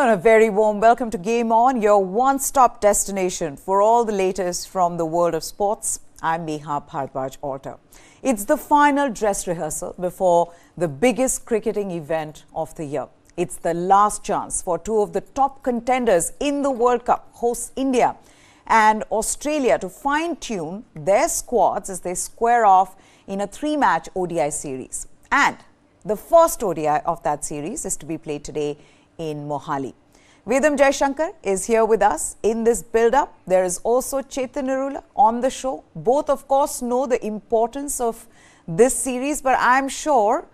and a very warm welcome to Game On, your one-stop destination for all the latest from the world of sports. I'm Neha Bhardwaj-Alter. It's the final dress rehearsal before the biggest cricketing event of the year. It's the last chance for two of the top contenders in the World Cup, hosts India and Australia, to fine-tune their squads as they square off in a three-match ODI series. And the first ODI of that series is to be played today in Mohali. Vedam Jaishankar is here with us in this build-up. There is also Chetan Narula on the show. Both, of course, know the importance of this series, but I'm sure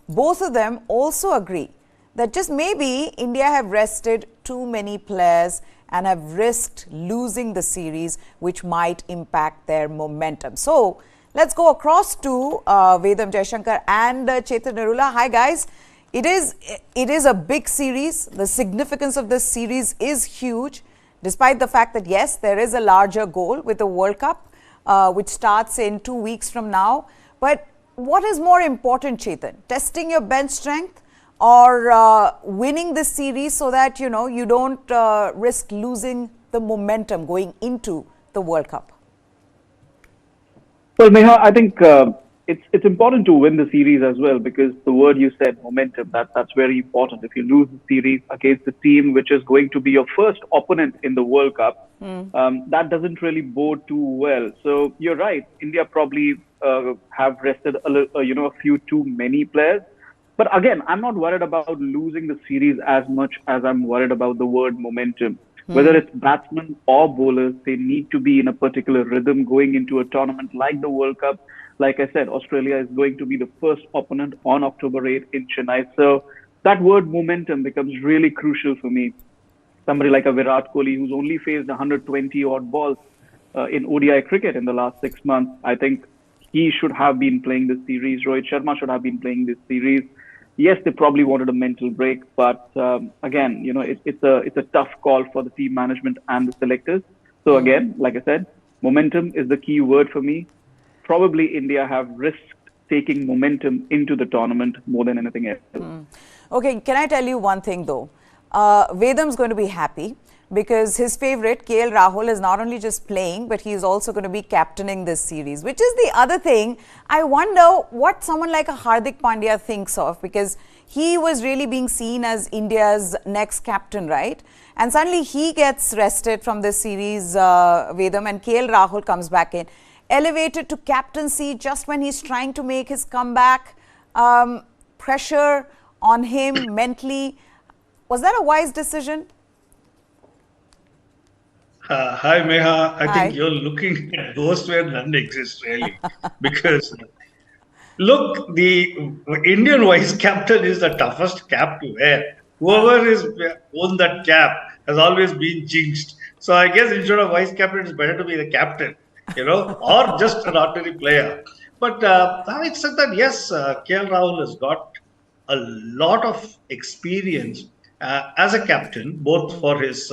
both of them also agree that just maybe India have rested too many players and have risked losing the series, which might impact their momentum. So let's go across to Vedam Jaishankar and Chetan Narula. Hi, guys. It is a big series. The significance of this series is huge, despite the fact that, yes, there is a larger goal with the World Cup, which starts in 2 weeks from now. But what is more important, Chetan? Testing your bench strength or winning this series so that, you don't risk losing the momentum going into the World Cup? Well, Neha, I think it's important to win the series as well, because the word you said, momentum, that's very important. If you lose the series against the team which is going to be your first opponent in the World Cup, that doesn't really bode too well. So you're right. India probably have rested a few too many players. But again, I'm not worried about losing the series as much as I'm worried about the word momentum. Whether it's batsmen or bowlers, they need to be in a particular rhythm going into a tournament like the World Cup. Like I said, Australia is going to be the first opponent on October 8th in Chennai. So that word momentum becomes really crucial for me. Somebody like a Virat Kohli, who's only faced 120 odd balls in ODI cricket in the last 6 months, I think he should have been playing this series. Rohit Sharma should have been playing this series. Yes, they probably wanted a mental break, but again, it's a tough call for the team management and the selectors. So again, like I said, momentum is the key word for me. Probably India have risked taking momentum into the tournament more than anything else. Okay, can I tell you one thing though? Vedam's going to be happy because his favourite, KL Rahul, is not only just playing, but he is also going to be captaining this series, which is the other thing. I wonder what someone like a Hardik Pandya thinks of, because he was really being seen as India's next captain, right? And suddenly he gets rested from this series, Vedam, and KL Rahul comes back in, elevated to captaincy just when he's trying to make his comeback. Pressure on him mentally. Was that a wise decision? Hi, Meha. I think you're looking at those where none exist, really. Because, look, the Indian vice captain is the toughest cap to wear. Whoever is on that cap has always been jinxed. So I guess instead of vice captain, it's better to be the captain, or just an ordinary player. But having said that, yes, KL Rahul has got a lot of experience as a captain, both for his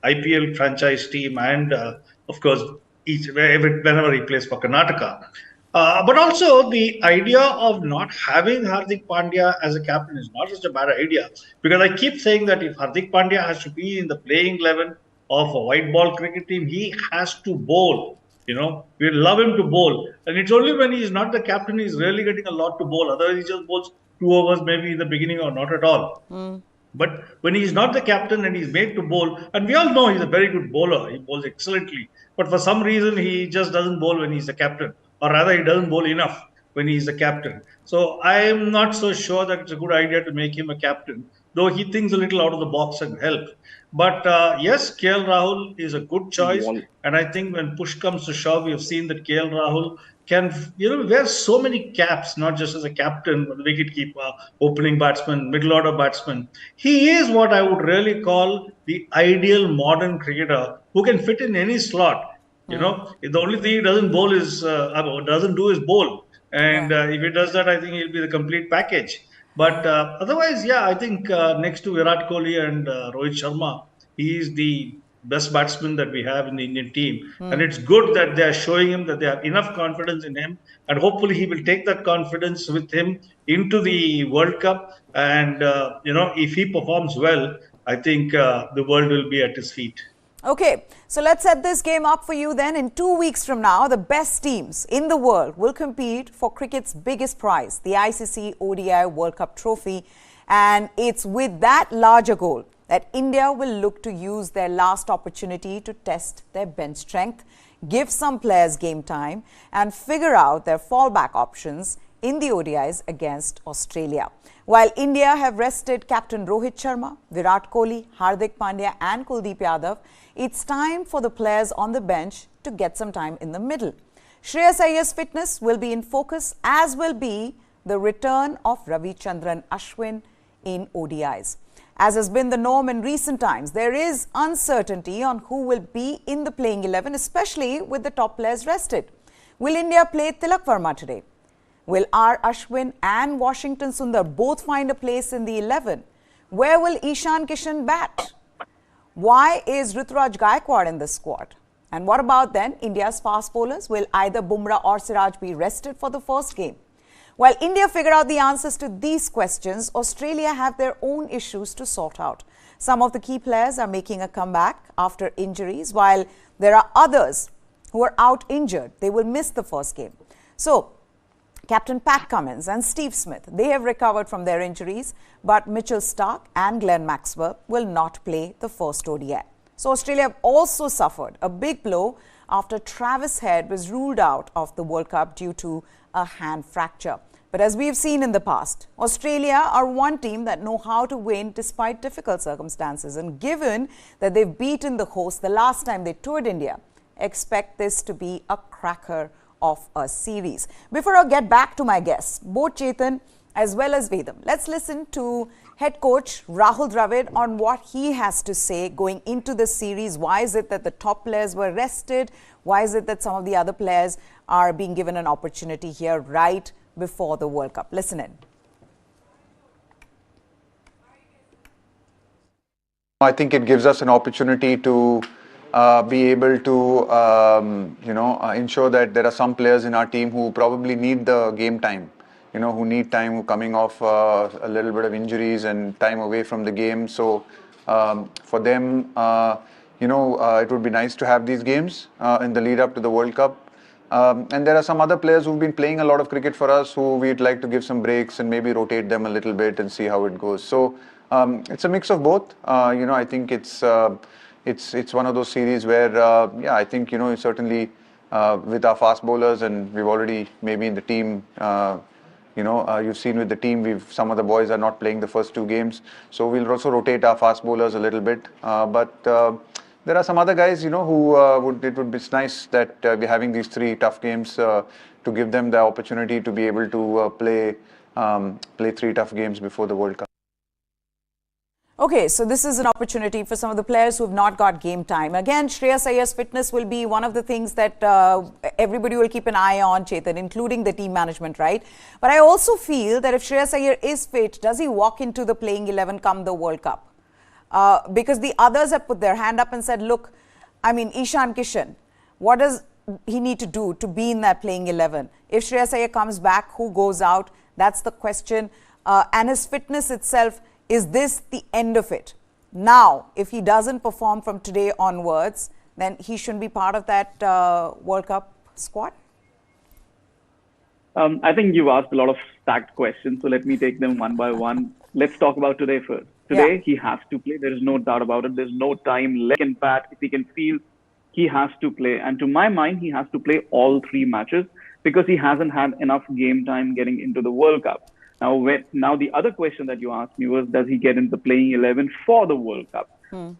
IPL franchise team and, of course, whenever he plays for Karnataka. But also, the idea of not having Hardik Pandya as a captain is not just a bad idea, because I keep saying that if Hardik Pandya has to be in the playing 11 of a white ball cricket team, he has to bowl. We love him to bowl. And it's only when he's not the captain he's really getting a lot to bowl. Otherwise, he just bowls 2 overs maybe in the beginning or not at all. But when he's not the captain and he's made to bowl, and we all know he's a very good bowler, he bowls excellently, but for some reason he just doesn't bowl when he's the captain, or rather he doesn't bowl enough when he's the captain. So I am not so sure that it's a good idea to make him a captain, though he thinks a little out of the box and help. But yes, KL Rahul is a good choice, and I think when push comes to shove, we have seen that KL Rahul can wear so many caps, not just as a captain, but wicketkeeper, opening batsman, middle order batsman. He is what I would really call the ideal modern cricketer who can fit in any slot. The only thing he doesn't bowl is doesn't do is bowl, and if he does that, I think he'll be the complete package. But otherwise, yeah, I think next to Virat Kohli and Rohit Sharma, he is the best batsman that we have in the Indian team. And it's good that they are showing him that they have enough confidence in him. And hopefully he will take that confidence with him into the World Cup. And, if he performs well, I think the world will be at his feet. Okay, so let's set this game up for you then. In 2 weeks from now, the best teams in the world will compete for cricket's biggest prize, the ICC ODI World Cup trophy. And it's with that larger goal that India will look to use their last opportunity to test their bench strength, give some players game time, and figure out their fallback options in the ODIs against Australia. While India have rested captain Rohit Sharma, Virat Kohli, Hardik Pandya and Kuldeep Yadav, it's time for the players on the bench to get some time in the middle. Shreyas Iyer's fitness will be in focus, as will be the return of Ravichandran Ashwin in ODIs. As has been the norm in recent times, there is uncertainty on who will be in the playing 11, especially with the top players rested. Will India play Tilak Verma today? Will R. Ashwin and Washington Sundar both find a place in the 11? Where will Ishan Kishan bat? Why is Ruturaj Gaikwad in this squad? And what about then India's fast bowlers? Will either Bumrah or Siraj be rested for the first game? While India figure out the answers to these questions, Australia have their own issues to sort out. Some of the key players are making a comeback after injuries, while there are others who are out injured. They will miss the first game. So, Captain Pat Cummins and Steve Smith, they have recovered from their injuries, but Mitchell Starc and Glenn Maxwell will not play the first ODI. So Australia have also suffered a big blow after Travis Head was ruled out of the World Cup due to a hand fracture. But as we've seen in the past, Australia are one team that know how to win despite difficult circumstances. And given that they've beaten the host the last time they toured India, expect this to be a cracker of a series. Before I get back to my guests, both Chetan as well as Vedam, let's listen to head coach Rahul Dravid on what he has to say going into the series. Why is it that the top players were rested? Why is it that some of the other players are being given an opportunity here right before the World Cup? Listen in. I think it gives us an opportunity to be able to, ensure that there are some players in our team who probably need the game time, who need time coming off a little bit of injuries and time away from the game. So for them, it would be nice to have these games in the lead up to the World Cup. And there are some other players who've been playing a lot of cricket for us who we'd like to give some breaks and maybe rotate them a little bit and see how it goes. So it's a mix of both. I think it's one of those series where, I think, certainly with our fast bowlers, and we've already maybe in the team, you've seen with the team, some of the boys are not playing the first two games. So we'll also rotate our fast bowlers a little bit. But there are some other guys, it would be nice that we're having these three tough games to give them the opportunity to be able to play three tough games before the World Cup. Okay, so this is an opportunity for some of the players who have not got game time. Again, Shreyas Iyer's fitness will be one of the things that everybody will keep an eye on, Chetan, including the team management, right? But I also feel that if Shreyas Iyer is fit, does he walk into the playing 11 come the World Cup? Because the others have put their hand up and said, look, Ishan Kishan, what does he need to do to be in that playing 11? If Shreyas Iyer comes back, who goes out? That's the question. And his fitness itself, is this the end of it? Now, if he doesn't perform from today onwards, then he shouldn't be part of that World Cup squad? I think you've asked a lot of stacked questions, so let me take them one by one. Let's talk about today first. Today, He has to play. There is no doubt about it. There's no time left in Pat. If he can feel, he has to play. And to my mind, he has to play all three matches because he hasn't had enough game time getting into the World Cup. Now, the other question that you asked me was, does he get into the playing 11 for the World Cup?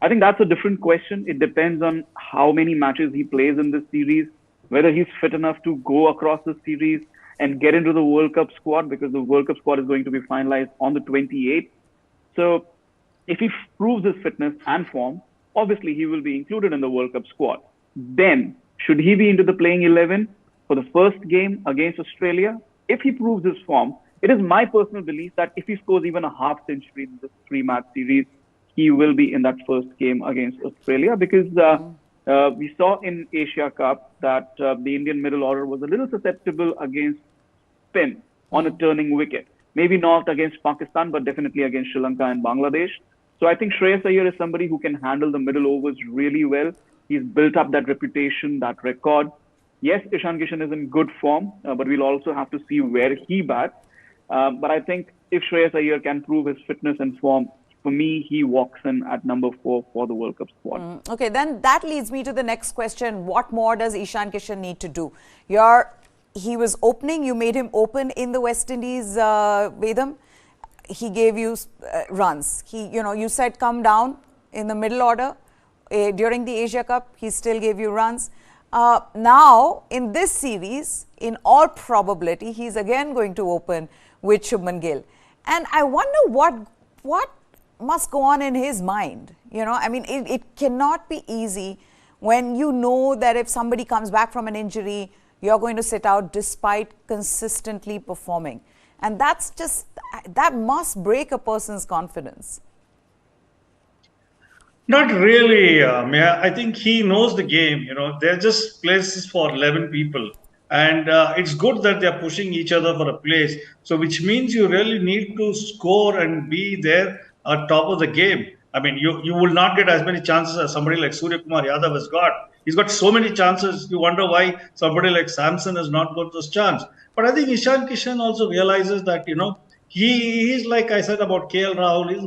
I think that's a different question. It depends on how many matches he plays in this series, whether he's fit enough to go across the series and get into the World Cup squad, because the World Cup squad is going to be finalized on the 28th. So if he proves his fitness and form, obviously he will be included in the World Cup squad. Then, should he be into the playing 11 for the first game against Australia? If he proves his form, it is my personal belief that if he scores even a half century in this three-match series, he will be in that first game against Australia, because we saw in Asia Cup that the Indian middle order was a little susceptible against spin on a turning wicket. Maybe not against Pakistan, but definitely against Sri Lanka and Bangladesh. So I think Shreyas Iyer is somebody who can handle the middle overs really well. He's built up that reputation, that record. Yes, Ishan Kishan is in good form, but we'll also have to see where he bats. But I think if Shreyas Iyer can prove his fitness and form, for me, he walks in at number 4 for the World Cup squad. Okay, then that leads me to the next question. What more does Ishan Kishan need to do? He was opening, you made him open in the West Indies, Vedam. He gave you runs. You said come down in the middle order. During the Asia Cup, he still gave you runs. Now, in this series, in all probability, he's again going to open with Shubman Gill. And I wonder what must go on in his mind. I mean, it cannot be easy when you know that if somebody comes back from an injury, you're going to sit out despite consistently performing. And that must break a person's confidence. Not really, I think he knows the game. They're just places for 11 people. And it's good that they're pushing each other for a place. So which means you really need to score and be there at top of the game. I mean, you will not get as many chances as somebody like Suryakumar Yadav has got. He's got so many chances. You wonder why somebody like Samson has not got those chances. But I think Ishan Kishan also realizes that, he's like I said about KL Rahul, he's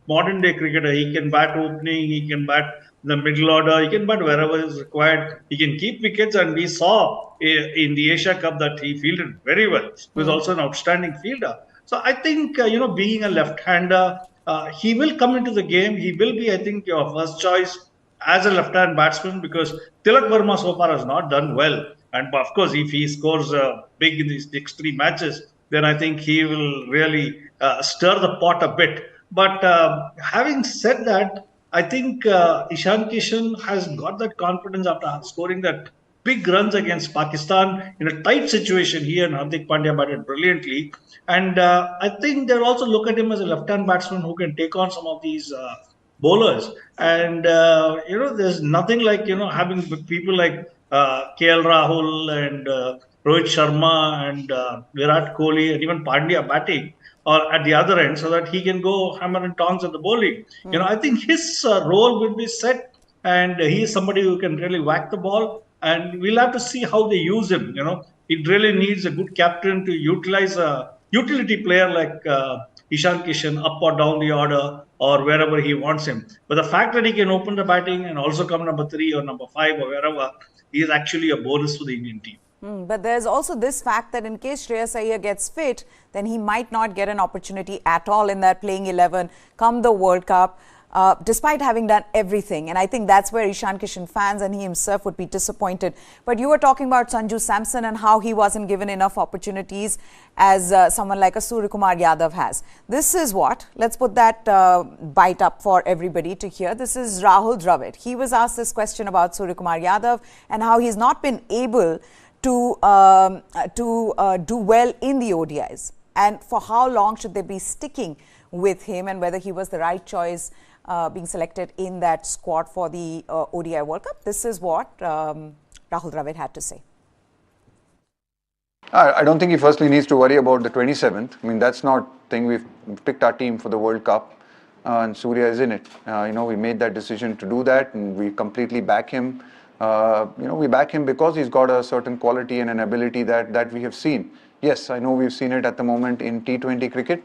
modern day cricketer. He can bat opening, he can bat the middle order, he can bat wherever is required. He can keep wickets, and we saw in the Asia Cup that he fielded very well. He was also an outstanding fielder. So I think, being a left-hander, he will come into the game. He will be, I think, your first choice as a left-hand batsman, because Tilak Verma so far has not done well. And of course, if he scores big in these next 3 matches, then I think he will really stir the pot a bit. But having said that, I think Ishan Kishan has got that confidence after scoring that big runs against Pakistan in a tight situation. He and Hardik Pandya batted brilliantly. And I think they'll also look at him as a left-hand batsman who can take on some of these bowlers. And, there's nothing like, having people like KL Rahul and Rohit Sharma and Virat Kohli and even Pandya batting or at the other end, so that he can go hammer and tongs at the bowling. I think his role will be set, and he is somebody who can really whack the ball, and we'll have to see how they use him. It really needs a good captain to utilize a utility player like Ishan Kishan up or down the order or wherever he wants him. But the fact that he can open the batting and also come number 3 or number 5 or wherever, he is actually a bonus for the Indian team. But there's also this fact that in case Shreyas Iyer gets fit, then he might not get an opportunity at all in that playing 11 come the World Cup, despite having done everything. And I think that's where Ishan Kishan fans and he himself would be disappointed. But you were talking about Sanju Samson and how he wasn't given enough opportunities as someone like a Suryakumar Yadav has. This is what, let's put that bite up for everybody to hear. This is Rahul Dravid. He was asked this question about Suryakumar Yadav and how he's not been able to do well in the ODIs, and for how long should they be sticking with him, and whether he was the right choice being selected in that squad for the ODI World Cup. This is what Rahul Dravid had to say. I don't think he firstly needs to worry about the 27th. I mean, that's not thing. We've picked our team for the World Cup and Surya is in it. We made that decision to do that, and we completely back him. We back him because he's got a certain quality and an ability that we have seen. Yes, I know we've seen it at the moment in T20 cricket,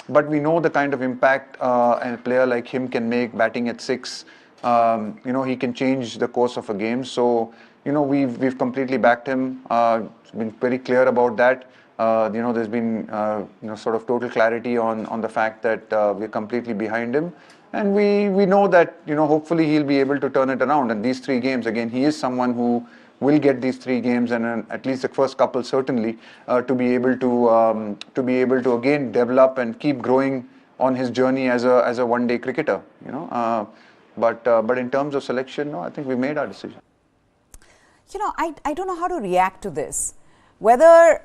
but we know the kind of impact a player like him can make batting at 6. He can change the course of a game. So, we've completely backed him. It's been very clear about that. There's been sort of total clarity on the fact that we're completely behind him. And we know that, hopefully he'll be able to turn it around. And these 3 games, again, he is someone who will get these 3 games and at least the first couple certainly to be able to again develop and keep growing on his journey as a one-day cricketer. But in terms of selection, no, I think we made our decision. I don't know how to react to this. Whether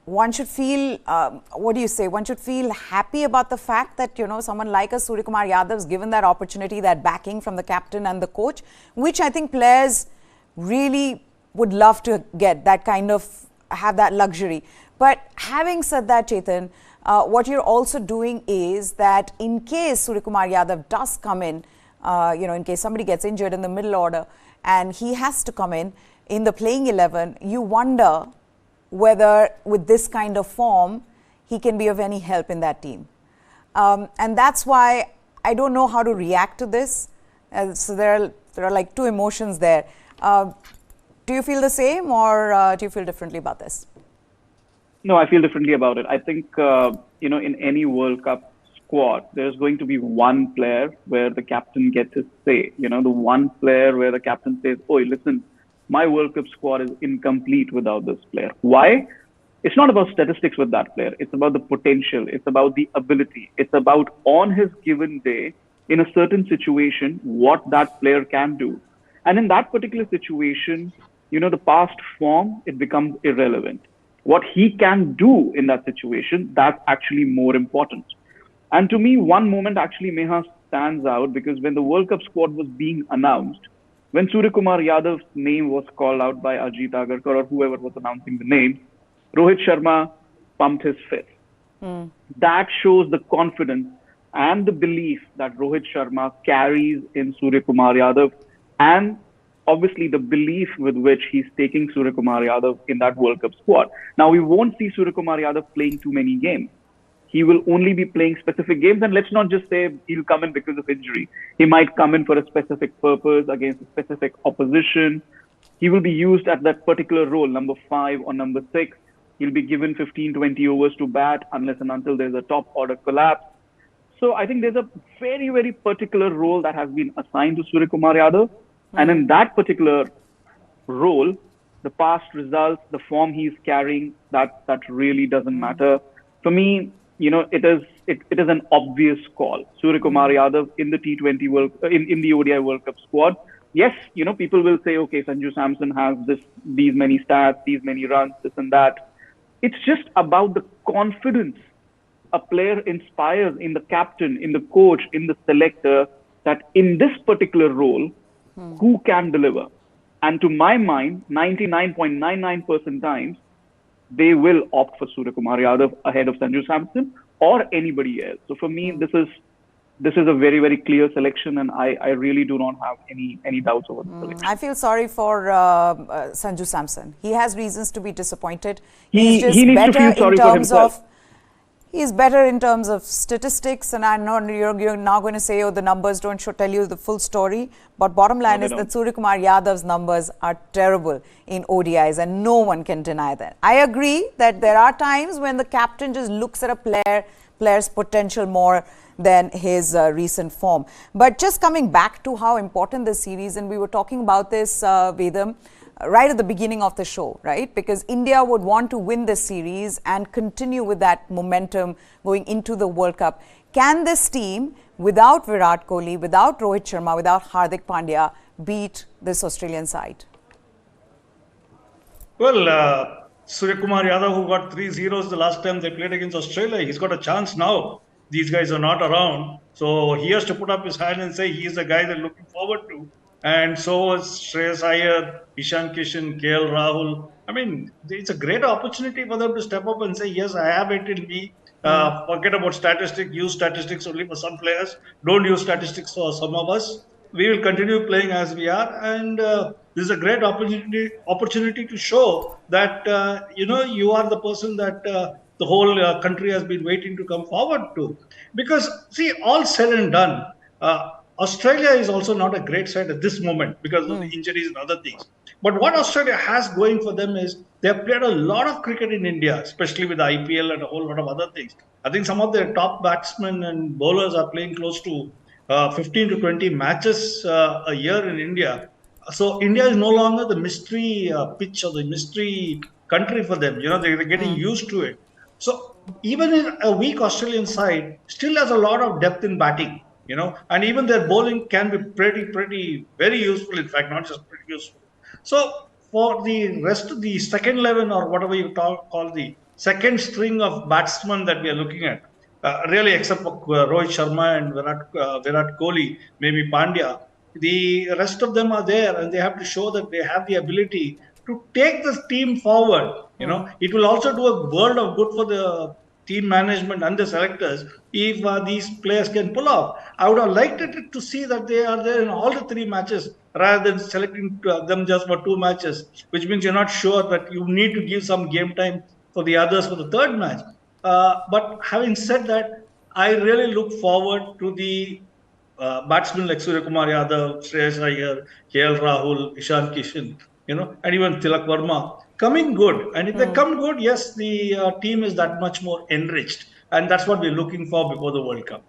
one should feel, one should feel happy about the fact that, someone like a Suryakumar Yadav's given that opportunity, that backing from the captain and the coach, which I think players really would love to get, that kind of, have that luxury. But having said that, Chetan, what you're also doing is that in case Suryakumar Yadav does come in, in case somebody gets injured in the middle order and he has to come in the playing 11, you wonder whether with this kind of form, he can be of any help in that team. And that's why I don't know how to react to this. So there are like two emotions there. Do you feel the same, or do you feel differently about this? No, I feel differently about it. I think, in any World Cup squad, there's going to be one player where the captain gets his say. The one player where the captain says, "Oh, listen, my World Cup squad is incomplete without this player." Why? It's not about statistics with that player. It's about the potential. It's about the ability. It's about on his given day, in a certain situation, what that player can do. And in that particular situation, the past form, it becomes irrelevant. What he can do in that situation, that's actually more important. And to me, one moment actually, Meha, stands out, because when the World Cup squad was being announced, when Suryakumar Yadav's name was called out by Ajit Agarkar or whoever was announcing the name, Rohit Sharma pumped his fist. That shows the confidence and the belief that Rohit Sharma carries in Suryakumar Yadav, and obviously the belief with which he's taking Suryakumar Yadav in that World Cup squad. Now, we won't see Suryakumar Yadav playing too many games. He will only be playing specific games, and let's not just say he'll come in because of injury. He might come in for a specific purpose against a specific opposition. He will be used at that particular role, number 5 or number 6. He'll be given 15, 20 overs to bat unless and until there's a top order collapse. So I think there's a very, very particular role that has been assigned to Suryakumar Yadav. And in that particular role, the past results, the form he's carrying, that really doesn't matter. For me, it is an obvious call. Suryakumar Yadav in the T20 in the ODI World Cup squad. Yes, people will say, okay, Sanju Samson has these many stats, these many runs, this and that. It's just about the confidence a player inspires in the captain, in the coach, in the selector, that in this particular role, who can deliver. And to my mind, 99.99% times, they will opt for Suryakumar Yadav ahead of Sanju Samson or anybody else. So for me, this is a very, very clear selection, and I really do not have any doubts over the selection. I feel sorry for Sanju Samson. He has reasons to be disappointed. He needs to feel sorry for himself. He's better in terms of statistics, and I know you're now going to say, oh, the numbers don't tell you the full story. But bottom line is that Suryakumar Yadav's numbers are terrible in ODIs, and no one can deny that. I agree that there are times when the captain just looks at a player's potential more than his recent form. But just coming back to how important this series, and we were talking about this, Vedam, right at the beginning of the show, right? Because India would want to win this series and continue with that momentum going into the World Cup. Can this team, without Virat Kohli, without Rohit Sharma, without Hardik Pandya, beat this Australian side? Well, Suryakumar Yadav, who got 3 zeros the last time they played against Australia, he's got a chance now. These guys are not around. So he has to put up his hand and say he's the guy they're looking forward to. And so was Shreyas, Iyer, Ishan, Kishan, KL, Rahul. I mean, it's a great opportunity for them to step up and say, yes, I have it in me. Forget about statistics, use statistics only for some players. Don't use statistics for some of us. We will continue playing as we are. And this is a great opportunity to show that, you are the person that the whole country has been waiting to come forward to. Because, see, all said and done, Australia is also not a great side at this moment because of the injuries and other things. But what Australia has going for them is they have played a lot of cricket in India, especially with the IPL and a whole lot of other things. I think some of their top batsmen and bowlers are playing close to 15 to 20 matches a year in India. So India is no longer the mystery pitch or the mystery country for them. They're getting used to it. So even in a weak Australian side, still has a lot of depth in batting. And even their bowling can be pretty, very useful. In fact, not just pretty useful. So for the rest of the second 11 or whatever you call the second string of batsmen that we are looking at, really except for Rohit Sharma and Virat Kohli, maybe Pandya, the rest of them are there and they have to show that they have the ability to take this team forward. It will also do a world of good for the team management and the selectors if these players can pull off. I would have liked it to see that they are there in all the 3 matches rather than selecting them just for 2 matches, which means you're not sure that you need to give some game time for the others for the 3rd match. But having said that, I really look forward to the batsmen like Suryakumar Yadav, Shreyas Iyer, KL Rahul, Ishan, Kishan, and even Tilak Verma coming good. And if they come good, yes, the team is that much more enriched. And that's what we're looking for before the World Cup.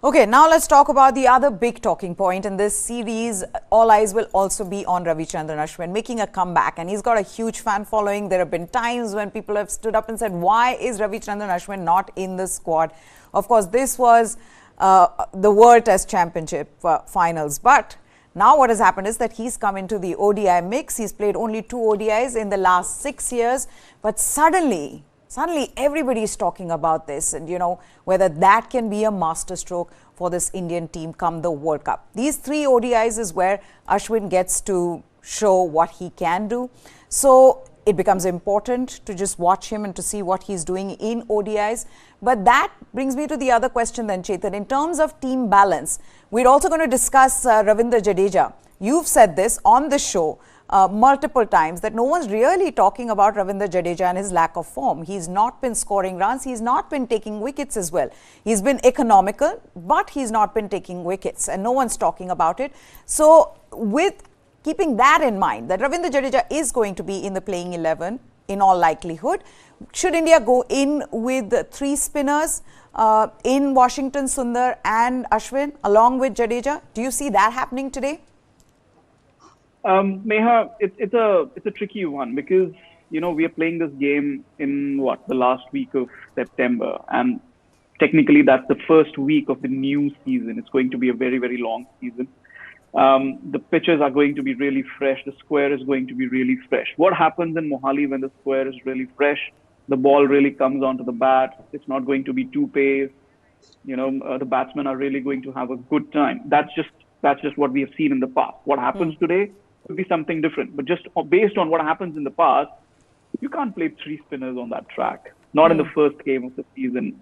Okay, now let's talk about the other big talking point in this series. All eyes will also be on Ravichandran Ashwin making a comeback, and he's got a huge fan following. There have been times when people have stood up and said, why is Ravichandran Ashwin not in the squad? Of course, this was the World Test Championship finals, but now what has happened is that he's come into the ODI mix. He's played only 2 ODIs in the last 6 years, but suddenly everybody is talking about this, and whether that can be a masterstroke for this Indian team come the World Cup. These 3 ODIs is where Ashwin gets to show what he can do. So it becomes important to just watch him and to see what he's doing in ODIs. But that brings me to the other question then, Chetan. In terms of team balance, we're also going to discuss Ravindra Jadeja. You've said this on the show multiple times that no one's really talking about Ravindra Jadeja and his lack of form. He's not been scoring runs. He's not been taking wickets as well. He's been economical, but he's not been taking wickets, and no one's talking about it. So with keeping that in mind, that Ravindra Jadeja is going to be in the playing 11 in all likelihood, should India go in with 3 spinners in Washington, Sundar and Ashwin along with Jadeja? Do you see that happening today? Meha, it's a tricky one because we are playing this game in the last week of September, and technically that's the first week of the new season. It's going to be a very, very long season. The pitches are going to be really fresh. The square is going to be really fresh. What happens in Mohali when the square is really fresh? The ball really comes onto the bat. It's not going to be too pace. The batsmen are really going to have a good time. That's just what we have seen in the past. What happens today could be something different. But just based on what happens in the past, you can't play 3 spinners on that track. Not in the first game of the season.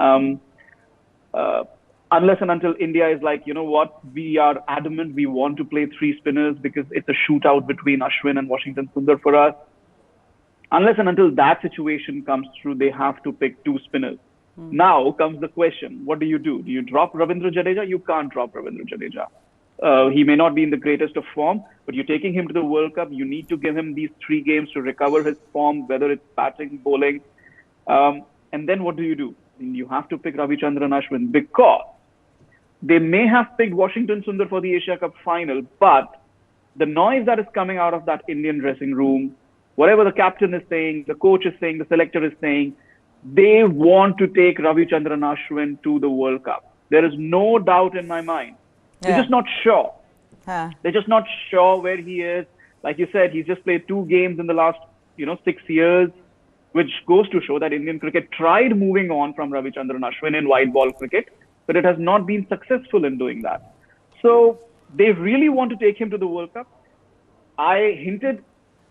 Unless and until India is like, we are adamant, we want to play 3 spinners because it's a shootout between Ashwin and Washington Sundar for us. Unless and until that situation comes through, they have to pick 2 spinners. Now comes the question, what do? Do you drop Ravindra Jadeja? You can't drop Ravindra Jadeja. He may not be in the greatest of form, but you're taking him to the World Cup. You need to give him these 3 games to recover his form, whether it's batting, bowling. And then what do? You have to pick Ravichandran Ashwin because they may have picked Washington Sundar for the Asia Cup final, but the noise that is coming out of that Indian dressing room, whatever the captain is saying, the coach is saying, the selector is saying, they want to take Ravichandran Ashwin to the World Cup. There is no doubt in my mind. They're just not sure. They're just not sure where he is. Like you said, he's just played 2 games in the last, 6 years, which goes to show that Indian cricket tried moving on from Ravichandran Ashwin in white ball cricket, but it has not been successful in doing that. So they really want to take him to the World Cup. I hinted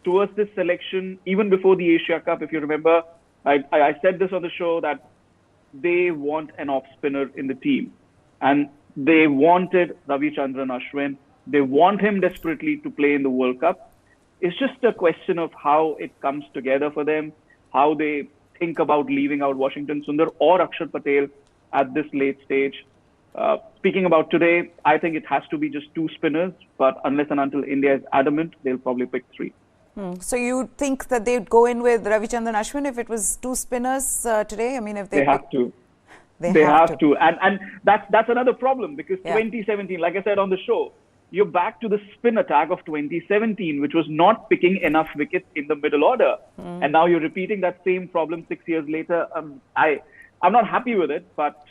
towards this selection even before the Asia Cup. If you remember, I said this on the show that they want an off spinner in the team, and they wanted Ravichandran Ashwin. They want him desperately to play in the World Cup. It's just a question of how it comes together for them, how they think about leaving out Washington Sundar or Akshar Patel at this late stage. Speaking about today, I think it has to be just 2 spinners, but unless and until India is adamant, they'll probably pick 3. So you think that they'd go in with Ravichandran Ashwin if it was 2 spinners today? I mean, if they have to. They have to. And that's another problem because 2017, like I said on the show, you're back to the spin attack of 2017, which was not picking enough wickets in the middle order. And now you're repeating that same problem 6 years later. I'm not happy with it, but,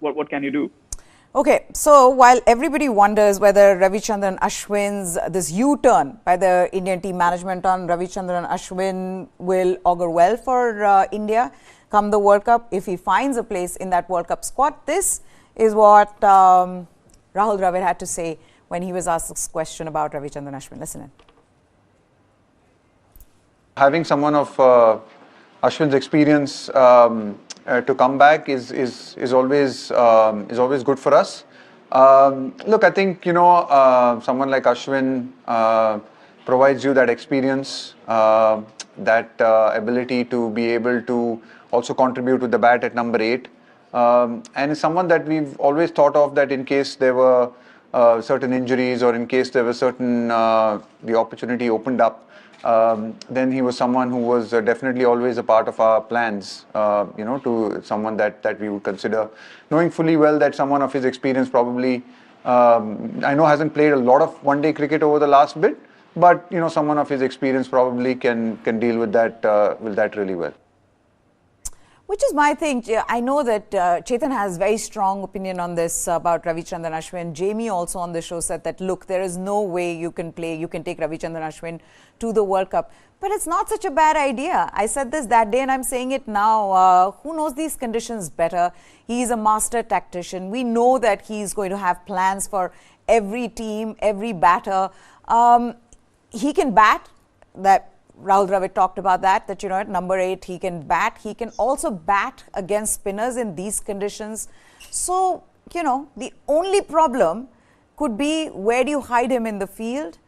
what can you do? Okay, so while everybody wonders whether Ravichandran Ashwin's, this U-turn by the Indian team management on Ravichandran Ashwin will augur well for India come the World Cup, if he finds a place in that World Cup squad, this is what Rahul Dravid had to say when he was asked this question about Ravichandran Ashwin. Listen in. Having someone of Ashwin's experience to come back is always good for us. Look, I think someone like Ashwin provides you that experience, that ability to be able to also contribute with the bat at number 8, and is someone that we've always thought of that in case there were certain injuries or in case there was certain the opportunity opened up, then he was someone who was definitely always a part of our plans, to someone that we would consider, knowing fully well that someone of his experience probably, I know hasn't played a lot of one-day cricket over the last bit, but someone of his experience probably can deal with that really well. Which is my thing. I know that Chetan has very strong opinion on this about Ravichandran Ashwin. Jamie also on the show said that, look, there is no way you can take Ravichandran Ashwin to the World Cup. But it's not such a bad idea. I said this that day and I'm saying it now. Who knows these conditions better? He's a master tactician. We know that he's going to have plans for every team, every batter. He can bat. That Rahul Dravid talked about that at number 8 he can bat. He can also bat against spinners in these conditions. So, the only problem could be where do you hide him in the field?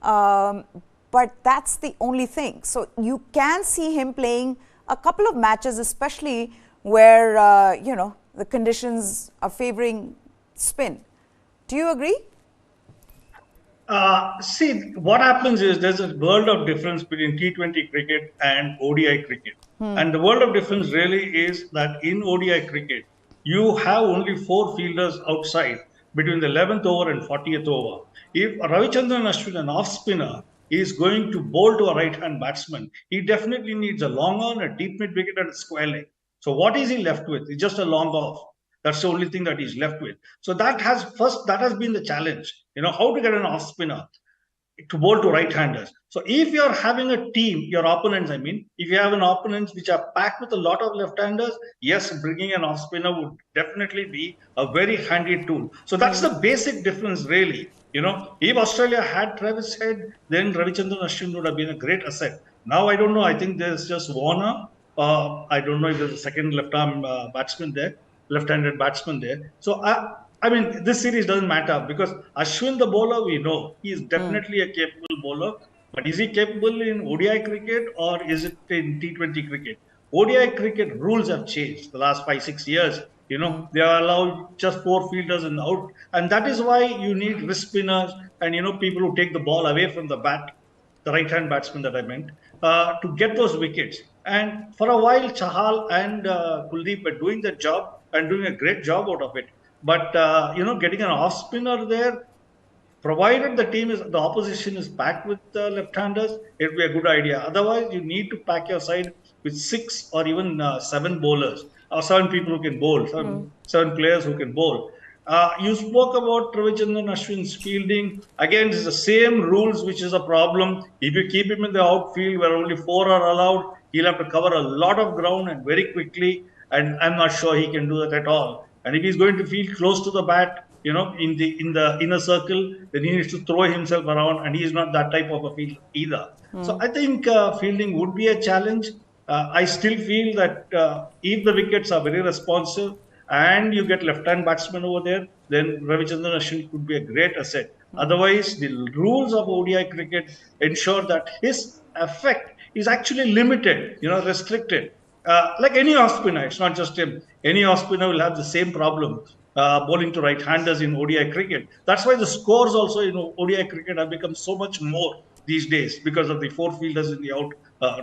But that's the only thing. So, you can see him playing a couple of matches, especially where, the conditions are favoring spin. Do you agree? See, what happens is there's a world of difference between T20 cricket and ODI cricket. And the world of difference really is that in ODI cricket, you have only 4 fielders outside between the 11th over and 40th over. If Ravichandran Ashwin, an off spinner, is going to bowl to a right-hand batsman, he definitely needs a long on, a deep mid wicket and a square leg. So what is he left with? It's just a long off. That's the only thing that he's left with. So that has been the challenge. How to get an off spinner to bowl to right-handers. So if you're having a team, your opponents, if you have an opponents which are packed with a lot of left-handers, yes, bringing an off spinner would definitely be a very handy tool. So that's the basic difference, really. If Australia had Travis Head, then Ravichandran Ashwin would have been a great asset. Now I don't know. I think there's just Warner. I don't know if there's a second left-handed batsman there. So, this series doesn't matter because Ashwin, the bowler, we know he is definitely a capable bowler. But is he capable in ODI cricket or is it in T20 cricket? ODI cricket rules have changed the last 5-6 years. They are allowed just 4 fielders and out. And that is why you need wrist spinners and, people who take the ball away from the bat, the right-hand batsman that I meant, to get those wickets. And for a while, Chahal and Kuldeep were doing the job and doing a great job out of it. But, getting an off spinner there, provided the opposition is packed with left-handers, it would be a good idea. Otherwise, you need to pack your side with 6 or even 7 bowlers, or 7 people who can bowl, 7 players who can bowl. You spoke about Ravichandran Ashwin's fielding. Again, it's the same rules, which is a problem. If you keep him in the outfield where only 4 are allowed, he'll have to cover a lot of ground and very quickly. And I'm not sure he can do that at all. And if he's going to field close to the bat, in the inner circle, then he needs to throw himself around, and he is not that type of a fielder either. So I think fielding would be a challenge. I still feel that if the wickets are very responsive and you get left-hand batsmen over there, then Ravichandran Ashwin could be a great asset. Otherwise, the rules of ODI cricket ensure that his effect is actually limited, restricted. Like any off spinner, it's not just him. Any off spinner will have the same problem bowling to right-handers in ODI cricket. That's why the scores also in ODI cricket have become so much more these days because of the 4 fielders in the out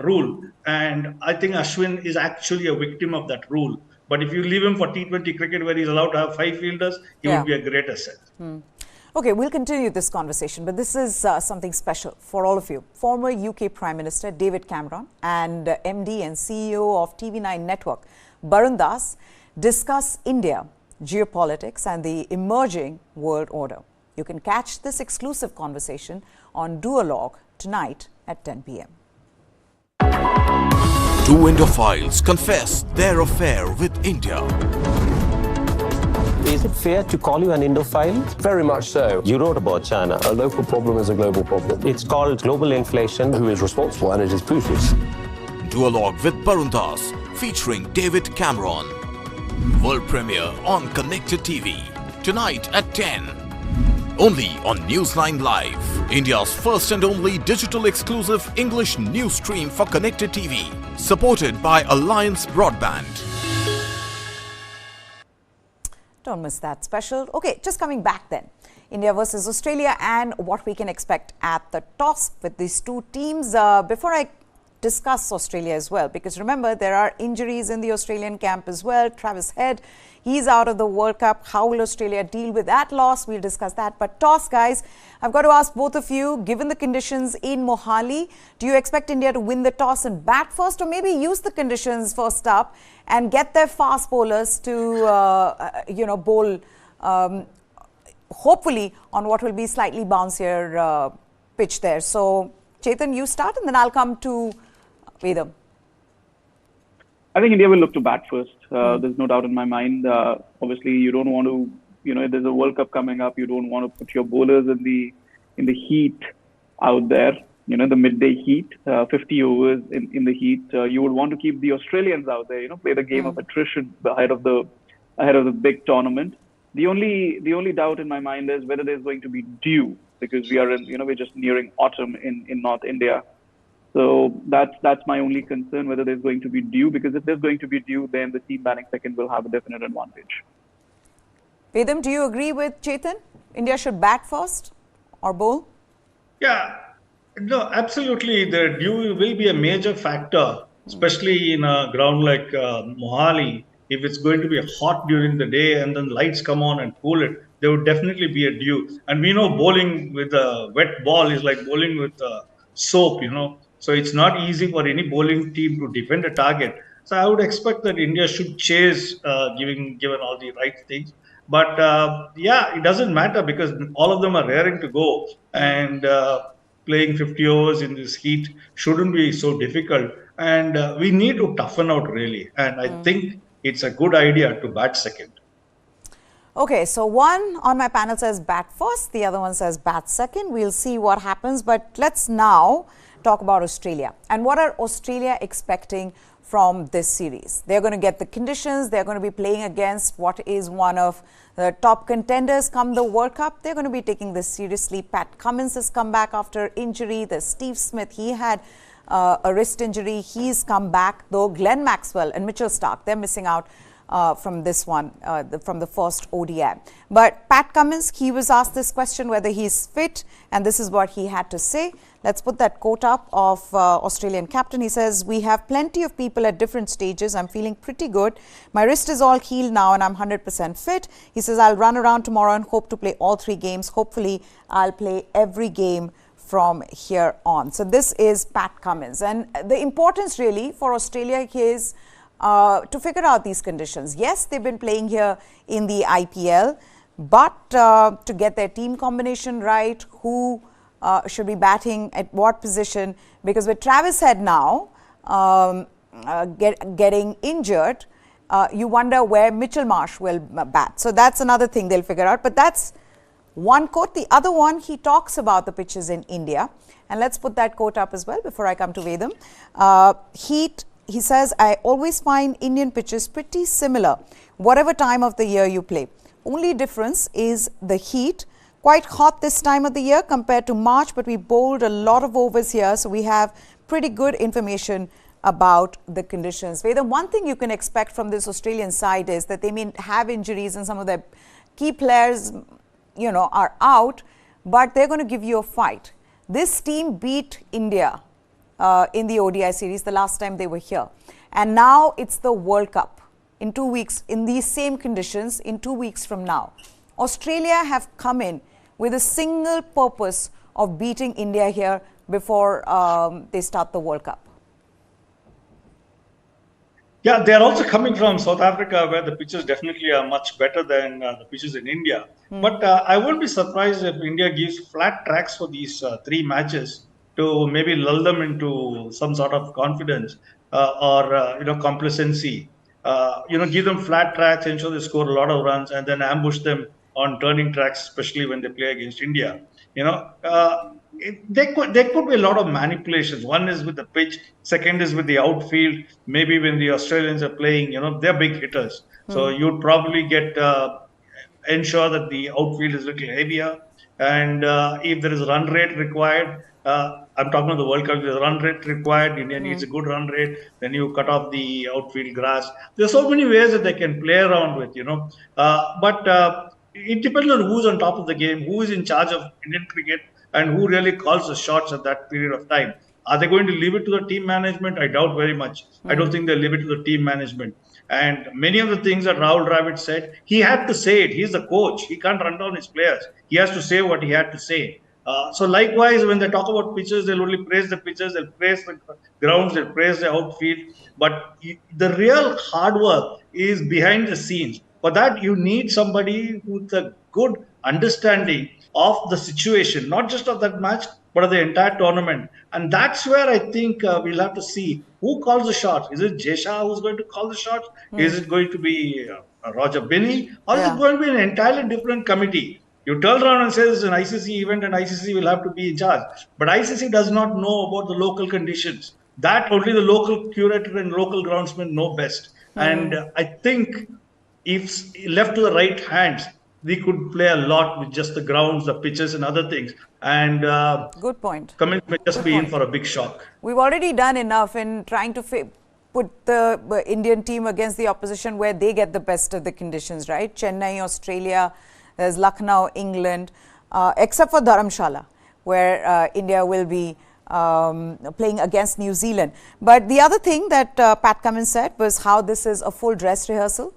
rule. And I think Ashwin is actually a victim of that rule. But if you leave him for T20 cricket where he's allowed to have 5 fielders, he would be a great asset. Okay, we'll continue this conversation, but this is something special for all of you. Former UK Prime Minister David Cameron and MD and CEO of TV9 Network, Barun Das, discuss India, geopolitics and the emerging world order. You can catch this exclusive conversation on Duologue tonight at 10 p.m. 2 Indophiles confess their affair with India. Is it fair to call you an Indophile? Very much so. You wrote about China. A local problem is a global problem. It's called global inflation. Who is responsible? And it is Putin's. Duologue with Barun Das featuring David Cameron. World premiere on Connected TV. Tonight at 10. Only on Newsline Live, India's first and only digital exclusive English news stream for Connected TV. Supported by Alliance Broadband. Don't miss that special. Okay, just coming back then. India versus Australia and what we can expect at the toss with these two teams. Before I discuss Australia as well, because remember there are injuries in the Australian camp as well. Travis Head, he's out of the World Cup. How will Australia deal with that loss? We'll discuss that. But toss, guys, I've got to ask both of you, given the conditions in Mohali, do you expect India to win the toss and bat first, or maybe use the conditions first up and get their fast bowlers to bowl hopefully on what will be slightly bouncier pitch there? So Chetan, you start and then I'll come to Vedam. I think India will look to bat first. There's no doubt in my mind. Obviously, you don't want to, if there's a World Cup coming up, you don't want to put your bowlers in the heat out there, the midday heat, 50 overs in the heat. You would want to keep the Australians out there, play the game of attrition ahead of the big tournament. The only doubt in my mind is whether there's going to be dew, because we're just nearing autumn in North India. So that's my only concern, whether there's going to be dew, because if there's going to be dew, then the team batting second will have a definite advantage. Vedam, do you agree with Chetan? India should bat first or bowl? Yeah, no, absolutely. The dew will be a major factor, especially in a ground like Mohali. If it's going to be hot during the day and then lights come on and cool it, there would definitely be a dew. And we know bowling with a wet ball is like bowling with soap, So it's not easy for any bowling team to defend a target. So I would expect that India should chase, given all the right things. But it doesn't matter because all of them are raring to go. And playing 50 overs in this heat shouldn't be so difficult. And we need to toughen out really. And I think it's a good idea to bat second. Okay, so one on my panel says bat first, the other one says bat second. We'll see what happens. But let's now talk about Australia. And what are Australia expecting from this series? They're going to get the conditions. They're going to be playing against what is one of the top contenders come the World Cup. They're going to be taking this seriously. Pat Cummins has come back after injury. There's Steve Smith. He had a wrist injury. He's come back, though Glenn Maxwell and Mitchell Starc, they're missing out from this one, from the first ODI. But Pat Cummins, he was asked this question whether he's fit, and this is what he had to say. Let's put that quote up of Australian captain. He says, "We have plenty of people at different stages. I'm feeling pretty good. My wrist is all healed now and I'm 100% fit." He says, "I'll run around tomorrow and hope to play all 3 games. Hopefully, I'll play every game from here on." So this is Pat Cummins. And the importance really for Australia is to figure out these conditions. Yes, they've been playing here in the IPL, but to get their team combination right, who should be batting at what position, because with Travis Head now getting injured, you wonder where Mitchell Marsh will bat. So that's another thing they'll figure out. But that's one quote. The other one, he talks about the pitches in India. And let's put that quote up as well before I come to Vedam. He says, "I always find Indian pitches pretty similar, whatever time of the year you play. Only difference is the heat. Quite hot this time of the year compared to March, but we bowled a lot of overs here, so we have pretty good information about the conditions." Vedam, one thing you can expect from this Australian side is that they may have injuries and some of their key players, are out, but they're going to give you a fight. This team beat India in the ODI series the last time they were here. And now it's the World Cup in 2 weeks, in these same conditions, in 2 weeks from now. Australia have come in with a single purpose of beating India here before they start the World Cup. Yeah, they're also coming from South Africa, where the pitches definitely are much better than the pitches in India. But I won't be surprised if India gives flat tracks for these 3 matches to maybe lull them into some sort of confidence or complacency. Give them flat tracks, ensure they score a lot of runs, and then ambush them on turning tracks, especially when they play against India. there could be a lot of manipulations. One is with the pitch, second is with the outfield. Maybe when the Australians are playing, they're big hitters. So you'd probably ensure that the outfield is a little heavier. And if there is run rate required, I'm talking about the World Cup, if there's run rate required, India needs a good run rate, then you cut off the outfield grass. There's so many ways that they can play around with, but it depends on who's on top of the game, who is in charge of Indian cricket, and who really calls the shots at that period of time. Are they going to leave it to the team management? I doubt very much. I don't think they'll leave it to the team management. And many of the things that Rahul Dravid said, he had to say it. He's the coach. He can't run down his players. He has to say what he had to say. So likewise, when they talk about pitches, they'll only praise the pitches, they'll praise the grounds, they'll praise the outfield. But the real hard work is behind the scenes. For that, you need somebody with a good understanding of the situation, not just of that match, but of the entire tournament. And that's where I think we'll have to see who calls the shots. Is it Jesha who's going to call the shots? Is it going to be Roger Binney? Or is it going to be an entirely different committee? You turn around and say it's an ICC event and ICC will have to be in charge. But ICC does not know about the local conditions. That only the local curator and local groundsmen know best. And I think if left to the right hands, we could play a lot with just the grounds, the pitches and other things. And good point. Cummins may just be in for a big shock. We've already done enough in trying to put the Indian team against the opposition where they get the best of the conditions, right? Chennai, Australia, there's Lucknow, England, except for Dharamshala, where India will be playing against New Zealand. But the other thing that Pat Cummins said was how this is a full dress rehearsal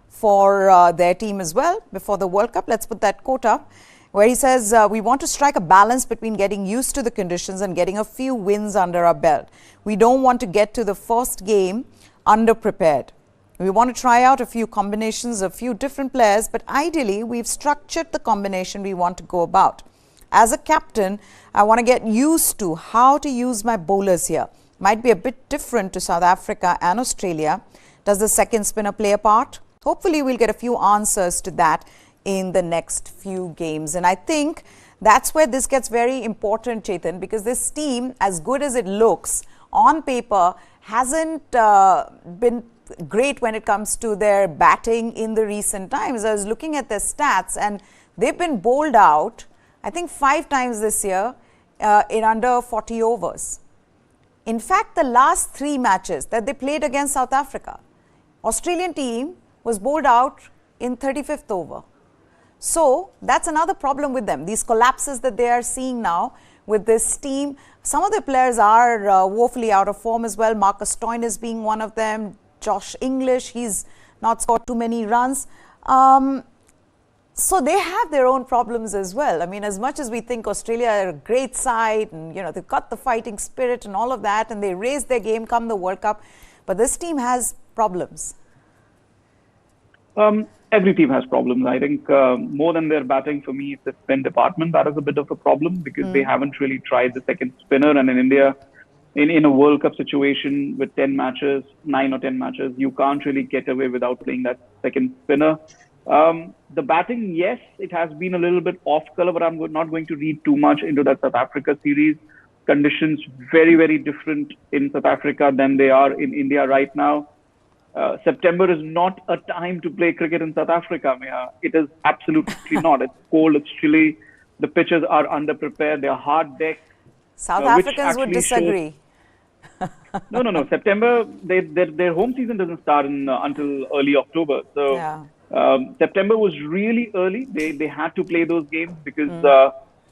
for their team as well before the World Cup. Let's put that quote up, where he says, we want to strike a balance between getting used to the conditions and getting a few wins under our belt. We don't want to get to the first game underprepared. We want to try out a few combinations, a few different players, but ideally we've structured the combination we want to go about. As a captain, I want to get used to how to use my bowlers here. Might be a bit different to South Africa and Australia. Does the second spinner play a part? Hopefully, we'll get a few answers to that in the next few games. And I think that's where this gets very important, Chetan, because this team, as good as it looks on paper, hasn't been great when it comes to their batting in the recent times. I was looking at their stats and they've been bowled out, I think 5 times this year in under 40 overs. In fact, the last 3 matches that they played against South Africa, Australian team was bowled out in 35th over. So that's another problem with them. These collapses that they are seeing now with this team. Some of the players are woefully out of form as well. Marcus Stoinis being one of them. Josh English, he's not scored too many runs. So they have their own problems as well. I mean, as much as we think Australia are a great side and, they've got the fighting spirit and all of that, and they raised their game come the World Cup, but this team has problems. Every team has problems. I think more than their batting, for me, it's the spin department. That is a bit of a problem because they haven't really tried the second spinner. And in India, in a World Cup situation with 10 matches, 9 or 10 matches, you can't really get away without playing that second spinner. The batting, yes, it has been a little bit off color, but I'm not going to read too much into that South Africa series. Conditions very, very different in South Africa than they are in India right now. September is not a time to play cricket in South Africa, Meha. It is absolutely not. It's cold, it's chilly. The pitches are underprepared. They're hard deck. South Africans would disagree. No. September, their home season doesn't start until early October. So September was really early. They had to play those games because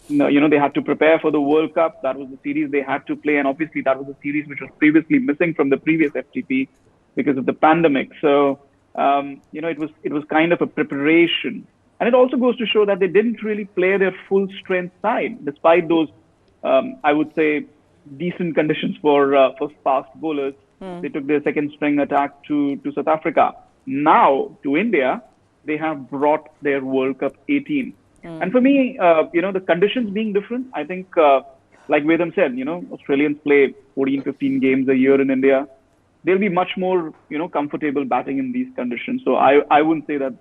they had to prepare for the World Cup. That was the series they had to play, and obviously that was a series which was previously missing from the previous FTP because of the pandemic. So it was kind of a preparation, and it also goes to show that they didn't really play their full strength side, despite those I would say decent conditions for fast bowlers. They took their second string attack to South Africa. Now to India, they have brought their World Cup 18. And for me, the conditions being different, I think, like Vedam said, Australians play 14, 15 games a year in India. They'll be much more, comfortable batting in these conditions. So I wouldn't say that,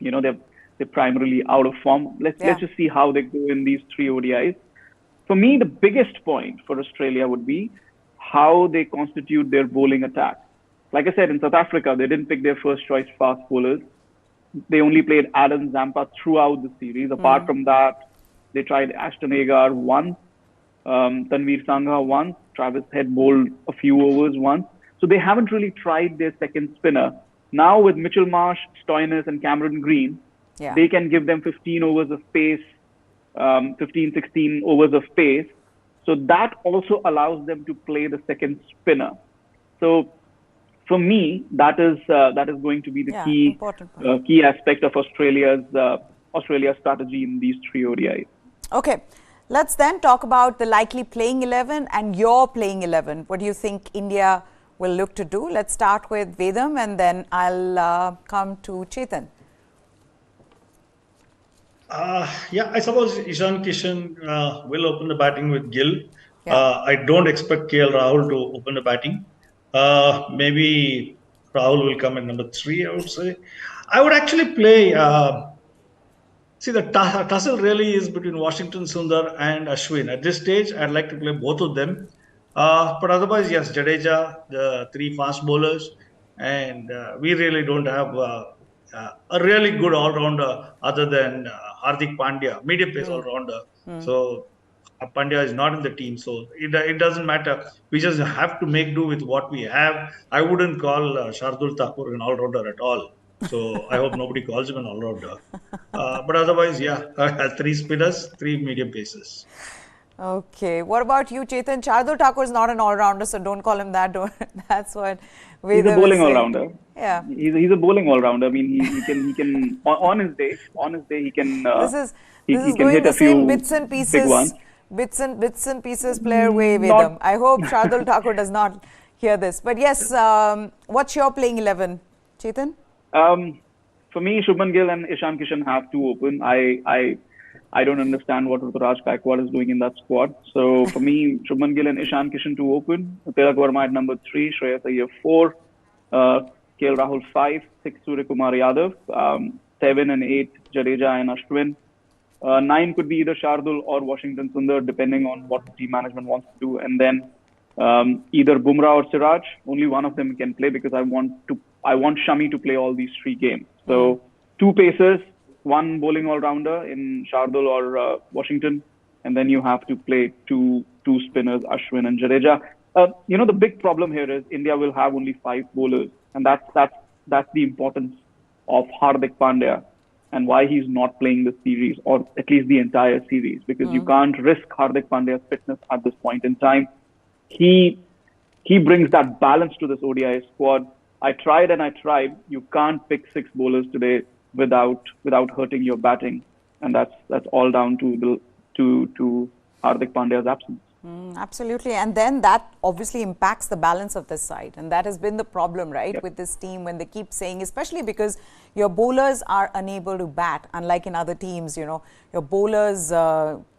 they're primarily out of form. Let's just see how they go in these 3 ODIs. For me, the biggest point for Australia would be how they constitute their bowling attack. Like I said, in South Africa, they didn't pick their first choice fast bowlers. They only played Adam Zampa throughout the series. Apart from that, they tried Ashton Agar once, Tanveer Sangha once, Travis Head bowled a few overs once. So they haven't really tried their second spinner. Now with Mitchell Marsh, Stoinis and Cameron Green, they can give them 15 overs of pace, 15, 16 overs of pace. So that also allows them to play the second spinner. So for me, that is going to be the key aspect of Australia's strategy in these three ODIs. Okay, let's then talk about the likely playing 11 and your playing 11. What do you think India will look to do? Let's start with Vedam and then I'll come to Chetan. I suppose Ishan Kishan will open the batting with Gill. I don't expect KL Rahul to open the batting. Maybe Rahul will come at number 3, I would say. I would actually play... see, the tussle really is between Washington Sundar and Ashwin. At this stage, I'd like to play both of them. But otherwise, yes, Jadeja, the 3 fast bowlers. And we really don't have a really good all-rounder other than Hardik Pandya, medium pace all-rounder. So Pandya is not in the team. So it doesn't matter. We just have to make do with what we have. I wouldn't call Shardul Thakur an all-rounder at all. So I hope nobody calls him an all-rounder. But otherwise, 3 spinners, 3 medium paces. Okay. What about you, Chetan? Shardul Thakur is not an all-rounder, so don't call him that. That's what Vedam He's a bowling all-rounder. Yeah. He's a bowling all-rounder. I mean, he can on his day, he can. This is can going hit the a few same bits and big pieces. ones. Bits and pieces player way, Vedam. I hope Shardul Thakur does not hear this. But yes, what's your playing 11, Chetan? For me, Shubman Gill and Ishan Kishan have to open. I don't understand what Ruturaj Gaikwad is doing in that squad. So for me, Shubman Gill and Ishan Kishan to open. Tilak Verma at number 3, Shreyas Iyer 4, KL Rahul 5, 6 Suryakumar Yadav, 7 and 8 Jadeja and Ashwin. 9 could be either Shardul or Washington Sundar, depending on what the team management wants to do. And then either Bumrah or Siraj. Only one of them can play because I want Shami to play all these 3 games. So 2 pacers, 1 bowling all-rounder in Shardul or Washington, and then you have to play two spinners, Ashwin and Jadeja. The big problem here is India will have only 5 bowlers, and that's the importance of Hardik Pandya and why he's not playing the series, or at least the entire series, because you can't risk Hardik Pandya's fitness at this point in time. He brings that balance to this ODI squad. I tried. You can't pick 6 bowlers today without hurting your batting, and that's all down to Hardik Pandya's absence. Absolutely, and then that obviously impacts the balance of this side, and that has been the problem, right, with this team, when they keep saying, especially because your bowlers are unable to bat, unlike in other teams, your bowlers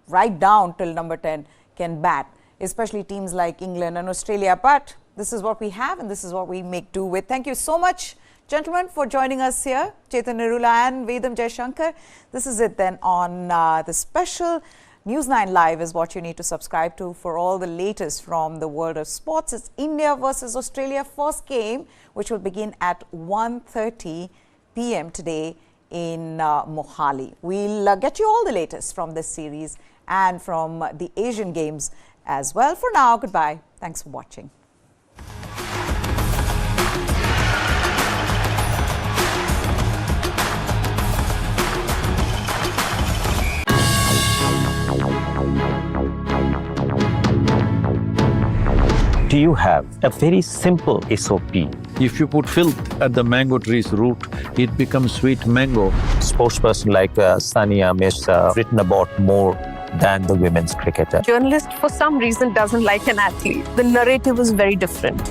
right down till number 10 can bat, especially teams like England and Australia. But this is what we have, and this is what we make do with. Thank you so much, gentlemen, for joining us here. Chetan Nirula and Vedam Jaishankar. This is it then on the special News 9 Live is what you need to subscribe to for all the latest from the world of sports. It's India versus Australia first game, which will begin at 1:30 p.m. today in Mohali. We'll get you all the latest from this series and from the Asian Games as well. For now, goodbye. Thanks for watching. Do you have a very simple SOP? If you put filth at the mango tree's root, it becomes sweet mango. Sportsperson like Sania has written about more than the women's cricketer. Journalist, for some reason, doesn't like an athlete. The narrative is very different.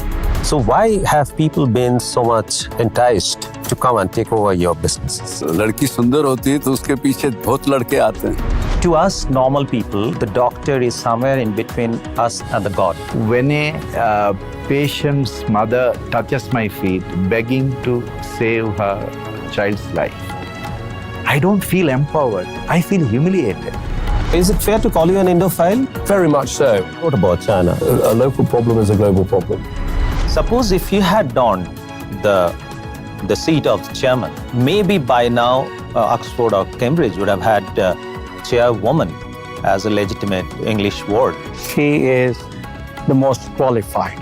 So why have people been so much enticed to come and take over your businesses? लड़की सुंदर होती है तो उसके पीछे बहुत लड़के आते हैं. To us normal people, the doctor is somewhere in between us and the God. When a patient's mother touches my feet, begging to save her child's life, I don't feel empowered. I feel humiliated. Is it fair to call you an Indophile? Very much so. What about China? A local problem is a global problem. Suppose if you had donned the seat of chairman, maybe by now Oxford or Cambridge would have had chairwoman as a legitimate English word. She is the most qualified.